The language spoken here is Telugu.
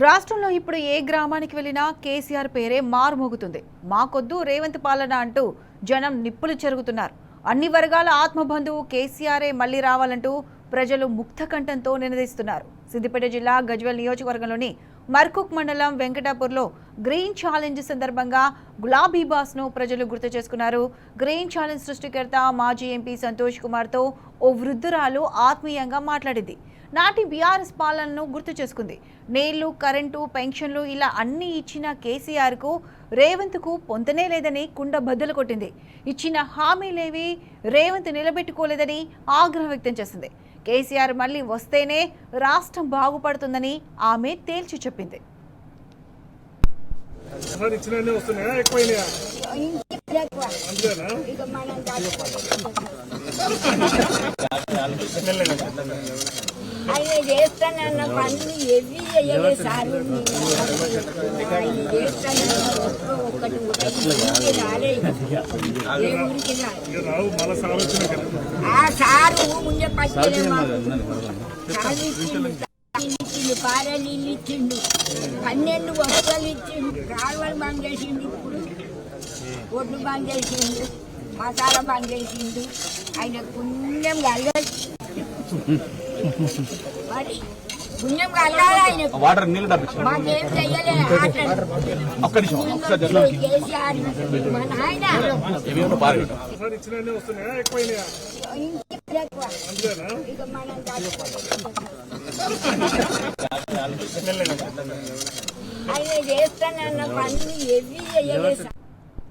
రాష్ట్రంలో ఇప్పుడు ఏ గ్రామానికి వెళ్ళినా కేసీఆర్ పేరే మారుమోగుతుంది. మాకొద్దు రేవంత్ పాలన అంటూ జనం నిప్పులు చెరుగుతున్నారు. అన్ని వర్గాల ఆత్మబంధువు కేసీఆరే మళ్లీ రావాలంటూ ప్రజలు ముక్తకంఠంతో నినదిస్తున్నారు. సిద్దిపేట జిల్లా గజ్వేల్ నియోజకవర్గంలోని మర్కుక్ మండలం వెంకటాపూర్లో గ్రీన్ ఛాలెంజ్ సందర్భంగా గులాబీ బాస్ను ప్రజలు గుర్తు చేసుకున్నారు. గ్రీన్ ఛాలెంజ్ సృష్టికర్త మాజీ ఎంపీ సంతోష్ కుమార్తో ఓ వృద్ధురాలు ఆత్మీయంగా మాట్లాడింది. నాటి బీఆర్ఎస్ పాలనను గుర్తు చేసుకుంది. నీళ్లు, కరెంటు, పెన్షన్లు ఇలా అన్ని ఇచ్చిన కేసీఆర్కు రేవంత్కు పొంతనే లేదని కుండ బద్దలు కొట్టింది. ఇచ్చిన హామీలేవి రేవంత్ నిలబెట్టుకోలేదని ఆగ్రహం వ్యక్తం చేసింది. కేసీఆర్ మళ్లీ వస్తేనే రాష్ట్రం బాగుపడుతుందని ఆమె తేల్చి చెప్పింది. ఆయన చేస్తానన్న పనులు ఎవి చేయలేదు సార్. ఒక్కటి రాలేదు ఏ ఊరికి ఆ సారు ముందే ఇచ్చిండు, పారలు ఇల్లు ఇచ్చిండు, 12 వస్తువులు ఇచ్చిండు, కాలువలు బంద్ చేసిండు, ఇప్పుడు ఒడ్లు బంద్ చేసిండు, మసాలా బంద్ చేసిండు. ఆయన పుణ్యం కలగదు, మరి పుణ్యం కలగాలి ఆయన. మాకేం చెయ్యలేదు కేసీఆర్ మా నాయన. ఇక మనం ఆయన చేస్తానన్న పనులు ఎవి చేయలేదు.